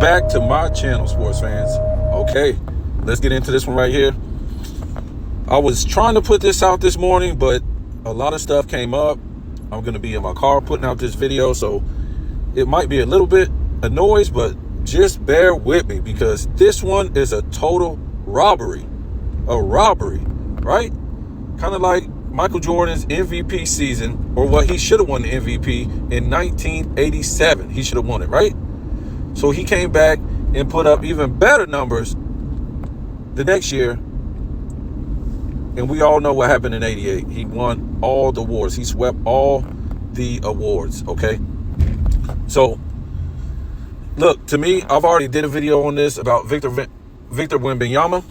back to my channel, sports fans. Okay, let's get into this one right here. I was trying to put this out this morning, but a lot of stuff came up. I'm going to be in my car putting out this video, so it might be a little bit of noise, but just bear with me because this one is a total robbery. A robbery, right? Kind of like Michael Jordan's MVP season, or what he should have won the MVP in 1987. He should have won it, right? So he came back and put up even better numbers the next year. And we all know what happened in 88. He won all the awards. He swept all the awards, okay? So, look, to me, I've already did a video on this about Victor Wembanyama.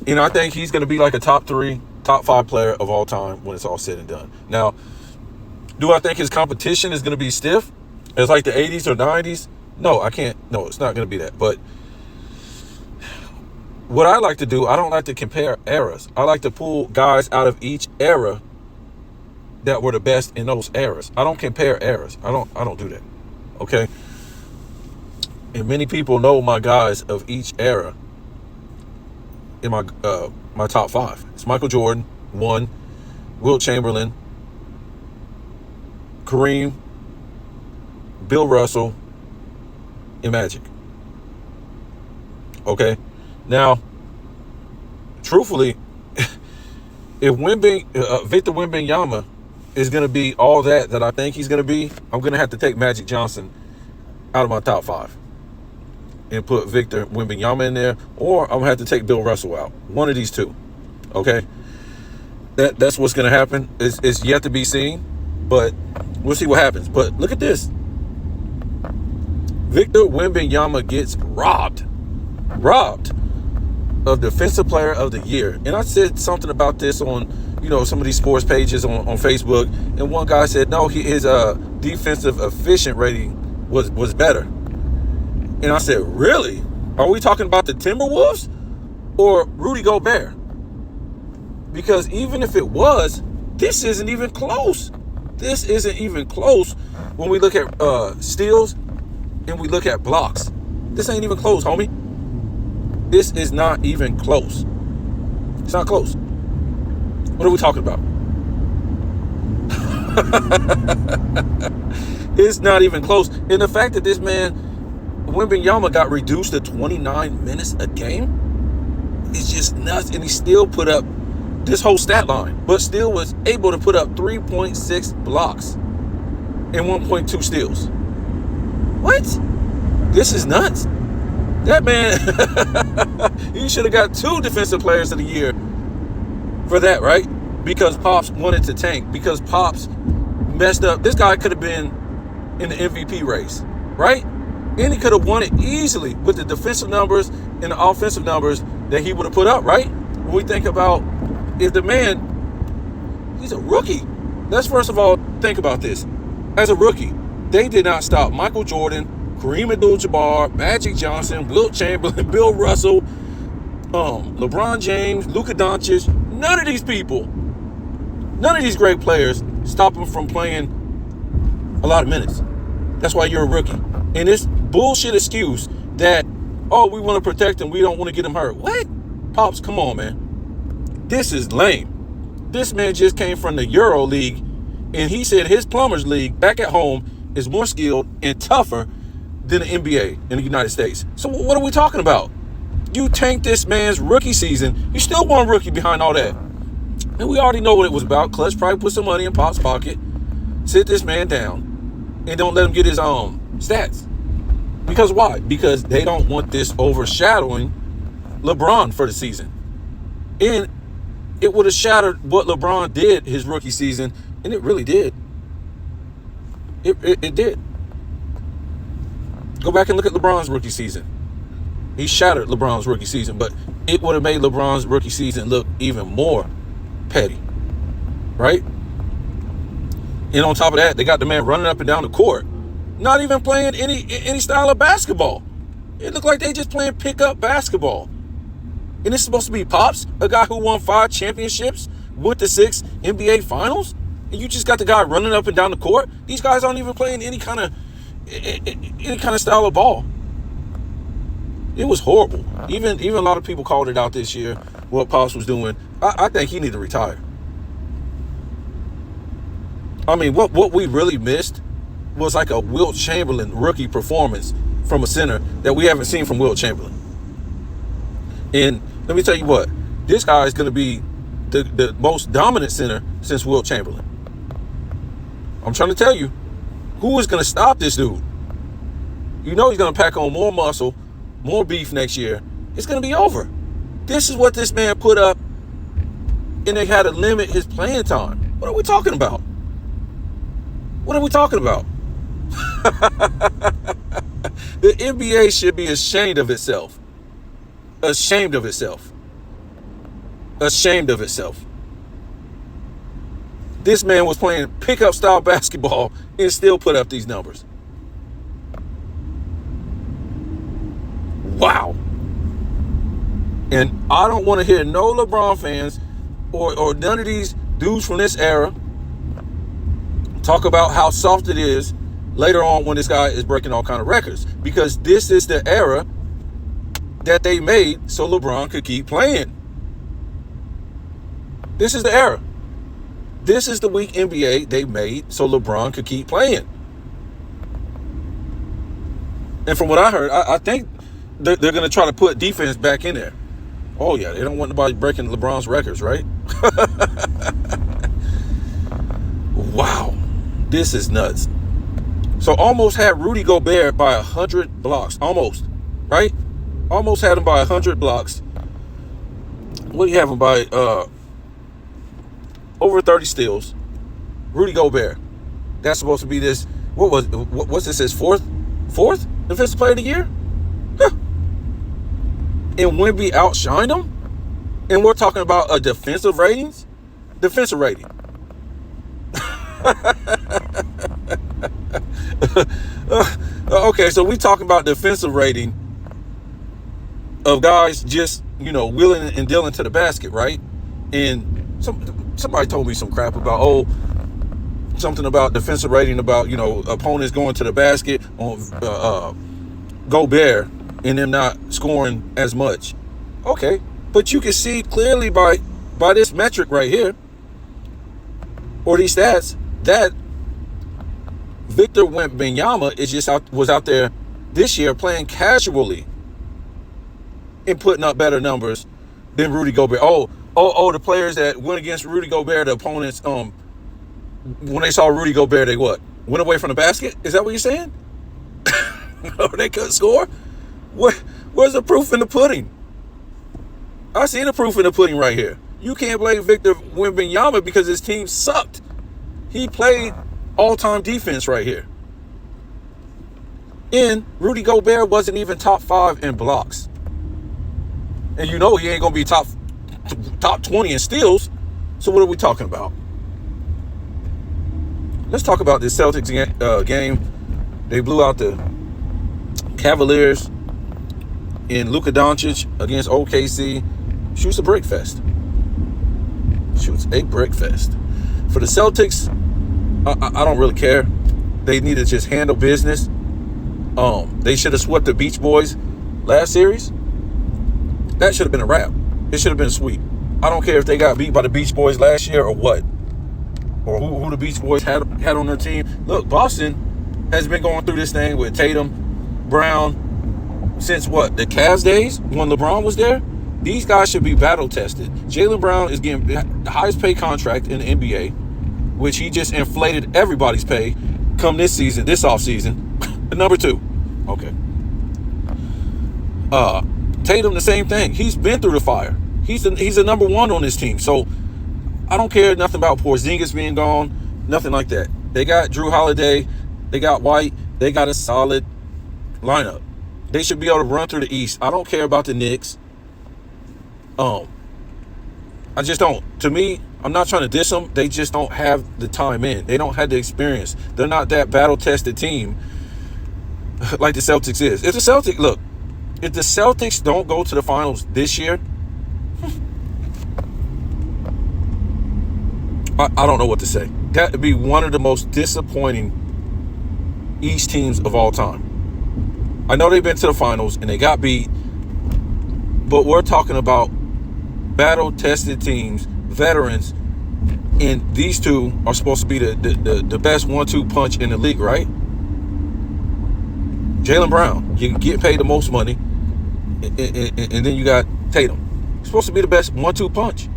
You know, I think he's going to be like a top 3, top 5 player of all time when it's all said and done. Now, do I think his competition is going to be stiff as like the 80s or 90s? No, I can't. No, it's not going to be that. But what I like to do, I don't like to compare eras. I like to pull guys out of each era that were the best in those eras. I don't compare eras. I don't do that. Okay? And many people know my guys of each era in my top 5. It's Michael Jordan, 1, Wilt Chamberlain, Kareem, Bill Russell, and Magic. Okay? Now, truthfully, if Victor Wembanyama is going to be all that I think he's going to be, I'm going to have to take Magic Johnson out of my top 5 and put Victor Wembanyama in there, or I'm going to have to take Bill Russell out. One of these two, okay? That's what's going to happen. It's yet to be seen, but we'll see what happens. But look at this. Victor Wembanyama gets robbed of Defensive Player of the Year. And I said something about this on, some of these sports pages on Facebook. And one guy said, no, his defensive efficient rating was better. And I said, really? Are we talking about the Timberwolves or Rudy Gobert? Because even if it was, this isn't even close. This isn't even close when we look at steals and we look at blocks. This ain't even close, homie. This is not even close. It's not close. What are we talking about? It's not even close. And the fact that this man, Wembanyama, got reduced to 29 minutes a game is just nuts. And he still put up this whole stat line, but still was able to put up 3.6 blocks and 1.2 steals. What? This is nuts. That man, he should have got 2 Defensive Players of the Year for that, right? Because Pops wanted to tank. Because Pops messed up. This guy could have been in the MVP race, right? And he could have won it easily with the defensive numbers and the offensive numbers that he would have put up, right? When we think about if the man, he's a rookie. Let's first of all think about this. As a rookie, they did not stop Michael Jordan, Kareem Abdul-Jabbar, Magic Johnson, Wilt Chamberlain, Bill Russell, LeBron James, Luka Doncic. None of these people, none of these great players stop them from playing a lot of minutes. That's why you're a rookie. And this bullshit excuse that, we want to protect him, we don't want to get him hurt. What? Pops, come on, man. This is lame. This man just came from the Euro League, and he said his Plumbers League back at home is more skilled and tougher than the NBA in the United States. So what are we talking about? You tanked this man's rookie season. You still want rookie behind all that. And we already know what it was about. Clutch probably put some money in Pop's pocket, sit this man down, and don't let him get his stats. Because why? Because they don't want this overshadowing LeBron for the season. And it would have shattered what LeBron did his rookie season, and it really did. It did. Go back and look at LeBron's rookie season. He shattered LeBron's rookie season, but it would have made LeBron's rookie season look even more petty, right? And on top of that, they got the man running up and down the court, not even playing any style of basketball. It looked like they just playing pickup basketball. And it's supposed to be Pops, a guy who won 5 championships, went to 6 NBA finals, and you just got the guy running up and down the court. These guys aren't even playing any kind of style of ball. It was horrible. Even a lot of people called it out this year, what Pops was doing. I think he needed to retire. I mean, what we really missed was like a Wilt Chamberlain rookie performance from a center that we haven't seen from Wilt Chamberlain. And let me tell you what, this guy is going to be the most dominant center since Wilt Chamberlain. I'm trying to tell you, who is going to stop this dude? You know he's going to pack on more muscle, more beef next year. It's going to be over. This is what this man put up, and they had to limit his playing time. What are we talking about? What are we talking about? The NBA should be ashamed of itself. Ashamed of itself. Ashamed of itself. This man was playing pickup style basketball and still put up these numbers. Wow. And I don't want to hear no LeBron fans or none of these dudes from this era talk about how soft it is later on when this guy is breaking all kind of records, because this is the era that they made so LeBron could keep playing. This is the era. This is the weak NBA they made so LeBron could keep playing. And from what I heard, I think they're going to try to put defense back in there. Oh, yeah, they don't want nobody breaking LeBron's records, right? Wow, this is nuts. So almost had Rudy Gobert by 100 blocks. Almost, right? Almost had him by 100 blocks. What do you have him by? Over 30 steals. Rudy Gobert. That's supposed to be this. What's this? His fourth defensive player of the year? Huh. And Wemby outshined him? And we're talking about a defensive ratings? Defensive rating. Okay, so we talking about defensive rating of guys just, wheeling and dealing to the basket, right? And somebody told me some crap about, something about defensive rating about, opponents going to the basket on Gobert and them not scoring as much. Okay, but you can see clearly by this metric right here, or these stats, that Victor Wembanyama was out there this year playing casually and putting up better numbers than Rudy Gobert. The players that went against Rudy Gobert, the opponents, when they saw Rudy Gobert, they what? Went away from the basket? Is that what you're saying? They couldn't score? Where's the proof in the pudding? I see the proof in the pudding right here. You can't blame Victor Wembanyama because his team sucked. He played all-time defense right here. And Rudy Gobert wasn't even top 5 in blocks. And he ain't going to be top 20 in steals. So what are we talking about? Let's talk about this Celtics game. They blew out the Cavaliers in Luka Doncic against OKC. Shoots a brick fest. Shoots a brick fest. For the Celtics, I don't really care. They need to just handle business. They should have swept the Beach Boys last series. That should have been a wrap. It should have been a sweep. I don't care if they got beat by the Beach Boys last year or what, or who the Beach Boys had on their team. Look, Boston has been going through this thing with Tatum, Brown, since what? The Cavs days when LeBron was there. These guys should be battle tested. Jaylen Brown is getting the highest paid contract in the NBA, which he just inflated everybody's pay come this offseason. Number 2. Okay. Tatum, the same thing. He's been through the fire. He's a number 1 on this team. So I don't care nothing about Porzingis being gone. Nothing like that. They got Drew Holiday. They got White. They got a solid lineup. They should be able to run through the East. I don't care about the Knicks. I just don't. To me, I'm not trying to diss them. They just don't have the time in. They don't have the experience. They're not that battle-tested team like the Celtics is. If the Celtics don't go to the finals this year, I don't know what to say. That would be one of the most disappointing East teams of all time. I know they've been to the finals and they got beat But we're talking about battle-tested teams, veterans, and these two are supposed to be the best 1-2 punch in the league, right? Jaylen Brown, you get paid the most money, and then you got Tatum. You're supposed to be the best 1-2 punch.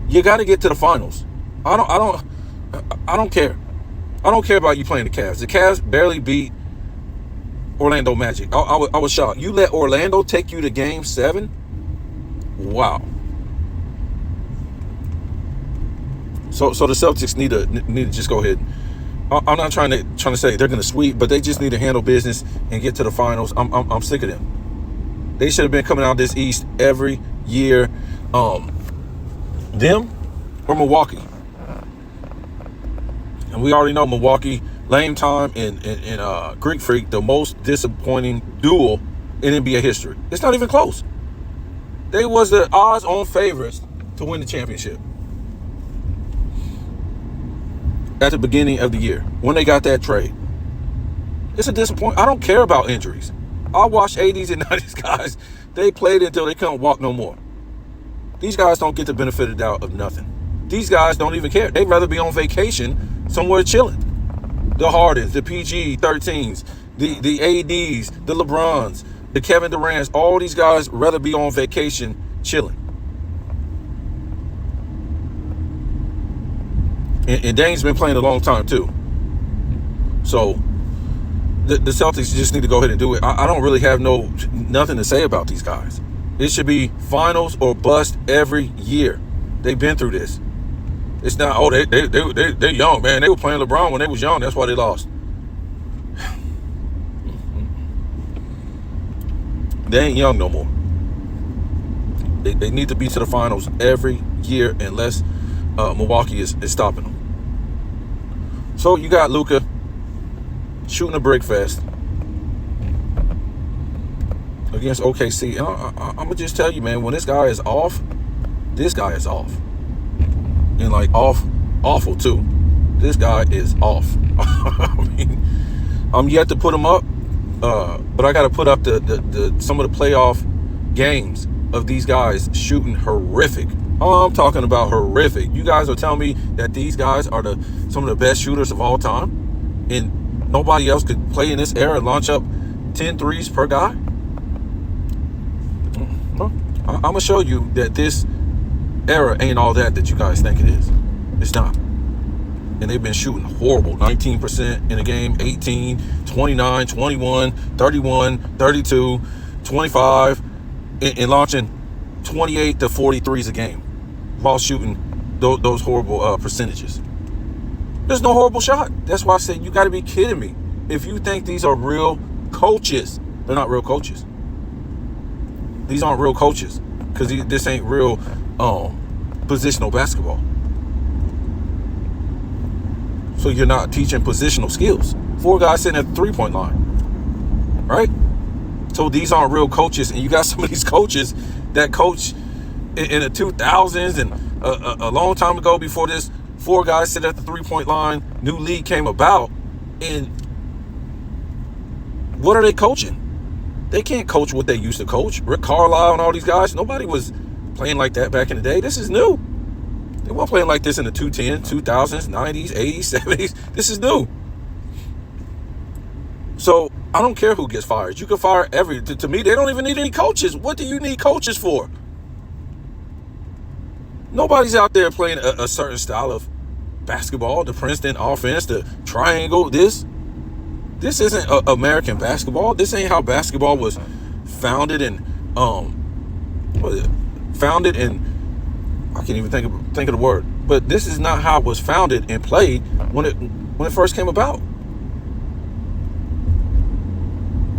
You got to get to the finals. I don't care. I don't care about you playing the Cavs. The Cavs barely beat Orlando Magic. I was shocked. You let Orlando take you to Game 7? Wow. So the Celtics need to just go ahead. I'm not trying to say they're going to sweep, but they just need to handle business and get to the finals. I'm sick of them. They should have been coming out this East every year. Them or Milwaukee. And we already know Milwaukee, Lame Time and Greek Freak, the most disappointing duel in NBA history. It's not even close. They was the odds-on favorites to win the championship at the beginning of the year when they got that trade. It's a disappointment. I don't care about injuries. I watch 80s and 90s guys. They played until they couldn't walk no more. These guys don't get the benefit of the doubt of nothing. These guys don't even care. They'd rather be on vacation somewhere chilling. The Hardens, the PG-13s, the ADs, the LeBrons, the Kevin Durant's, all these guys rather be on vacation chilling. And Dame's been playing a long time too. So the Celtics just need to go ahead and do it. I don't really have nothing to say about these guys. It should be finals or bust every year. They've been through this. It's not, they're young, man. They were playing LeBron when they was young. That's why they lost. They ain't young no more. They need to be to the finals every year unless Milwaukee is stopping them. So you got Luka shooting a brick fest against OKC. And I'm going to just tell you, man, when this guy is off. And like awful too. This guy is off. I mean, I'm yet to put him up, but I got to put up the some of the playoff games of these guys shooting horrific. Oh, I'm talking about horrific. You guys are telling me that these guys are some of the best shooters of all time, and nobody else could play in this era and launch up 10 threes per guy? Well, I'm gonna show you that this era ain't all that you guys think it is. It's not. And they've been shooting horrible. 19% in a game, 18, 29, 21, 31, 32, 25, and launching 28 to 43s a game while shooting those horrible percentages. There's no horrible shot. That's why I said you got to be kidding me. If you think these are real coaches, they're not real coaches. These aren't real coaches because this ain't real positional basketball. So you're not teaching positional skills. 4 guys sitting at the 3-point line, right? So these aren't real coaches, and you got some of these coaches that coach in the 2000s and a long time ago before this 4 guys sit at the 3-point line, new league came about, and what are they coaching? They can't coach what they used to coach. Rick Carlisle and all these guys, nobody was playing like that back in the day. This is new. They weren't playing like this in the 2010s, 2000s, 90s, 80s, 70s. This is new. So I don't care who gets fired. You can fire to me, they don't even need any coaches. What do you need coaches for? Nobody's out there playing a certain style of basketball, the Princeton offense, the triangle, this isn't American basketball. This ain't how basketball was founded and I can't even think of the word. But this is not how it was founded and played when it first came about.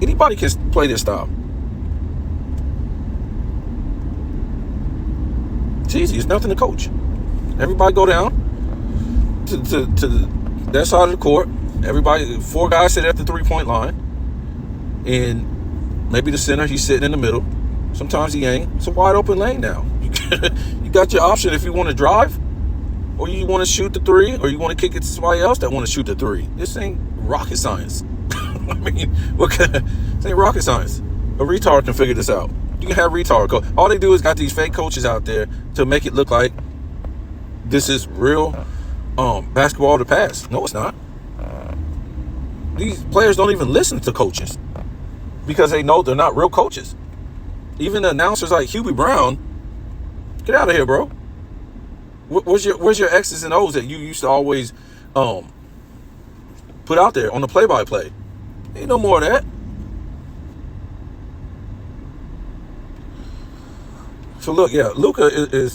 Anybody can play this style. It's easy. It's nothing to coach. Everybody go down to that side of the court. Everybody, 4 guys sit at the 3-point line, and maybe the center, he's sitting in the middle. Sometimes he ain't. It's a wide open lane now. You got your option if you want to drive, or you want to shoot the 3, or you want to kick it to somebody else that want to shoot the 3. This ain't rocket science. I mean, this ain't rocket science. A retard can figure this out. You can have retard coach. All they do is got these fake coaches out there to make it look like this is real basketball of the past. No, it's not. These players don't even listen to coaches because they know they're not real coaches. Even the announcers like Hubie Brown, get out of here, bro. Where's your X's and O's that you used to always put out there on the play-by-play? Ain't no more of that. So look, yeah, Luka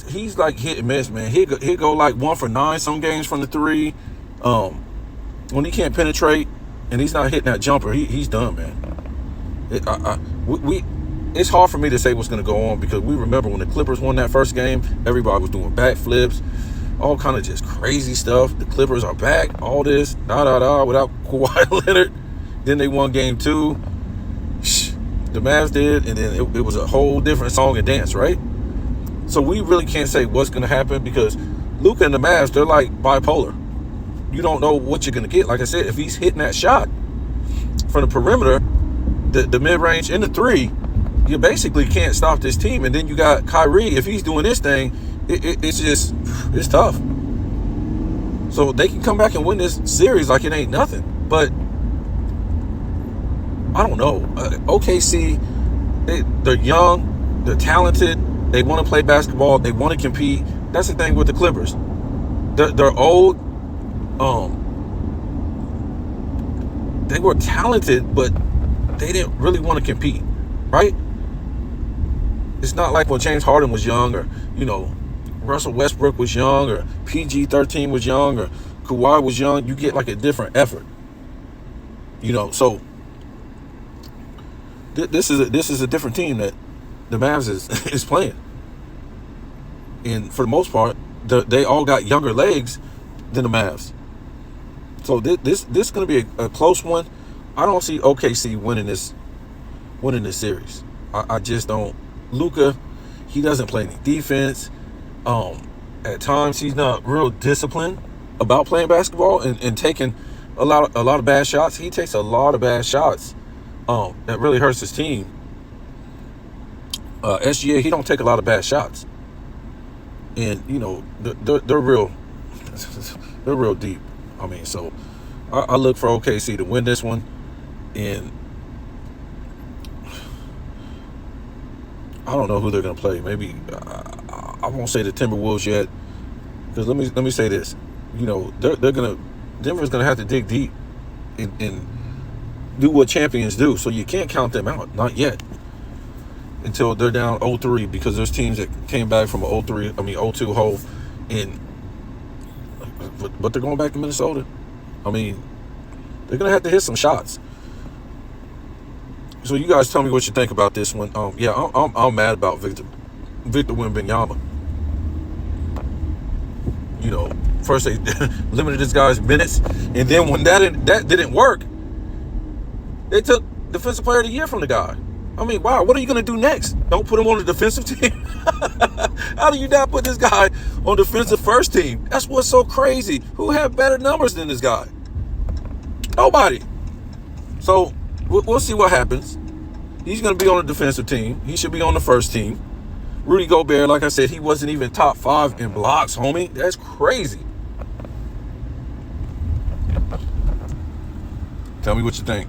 he's like hit and miss, man. He'll go like 1 for 9 some games from the three. When he can't penetrate and he's not hitting that jumper, he's done, man. It's hard for me to say what's going to go on because we remember when the Clippers won that first game, everybody was doing backflips, all kind of just crazy stuff. The Clippers are back, all this, without Kawhi Leonard. Then they won game 2. The Mavs did, and then it was a whole different song and dance, right? So we really can't say what's going to happen because Luka and the Mavs, they're like bipolar. You don't know what you're going to get. Like I said, if he's hitting that shot from the perimeter, the mid-range and the three, you basically can't stop this team. And then you got Kyrie. If he's doing this thing, it's tough. So they can come back and win this series like it ain't nothing. But I don't know. OKC, they're young, they're talented, they want to play basketball, they want to compete. That's the thing with the Clippers. They're old. They were talented, but they didn't really want to compete, right? It's not like when James Harden was young, or Russell Westbrook was young, or PG-13 was young, or Kawhi was young. You get like a different effort, So this is a different team that the Mavs is playing, and for the most part, they all got younger legs than the Mavs. So this is going to be a close one. I don't see OKC winning this series. I just don't. Luka, he doesn't play any defense. At times he's not real disciplined about playing basketball and taking a lot of bad shots. He takes a lot of bad shots that really hurts his team. SGA, he don't take a lot of bad shots, and they're real deep. I mean, so I look for OKC to win this one, and I don't know who they're going to play. Maybe I won't say the Timberwolves yet, because let me say this. Denver's going to have to dig deep and do what champions do. So you can't count them out, not yet, until they're down 0-3, because there's teams that came back from an 0-2 hole, but they're going back to Minnesota. I mean, they're going to have to hit some shots. So you guys tell me what you think about this one. I'm mad about Victor Wembanyama. First they limited this guy's minutes, and then when that didn't work, they took Defensive Player of the Year from the guy. I mean, wow, what are you going to do next? Don't put him on the defensive team? How do you not put this guy on defensive first team? That's what's so crazy. Who have better numbers than this guy? Nobody. So we'll see what happens. He's going to be on the defensive team. He should be on the first team. Rudy Gobert, like I said, he wasn't even top 5 in blocks, homie. That's crazy. Tell me what you think.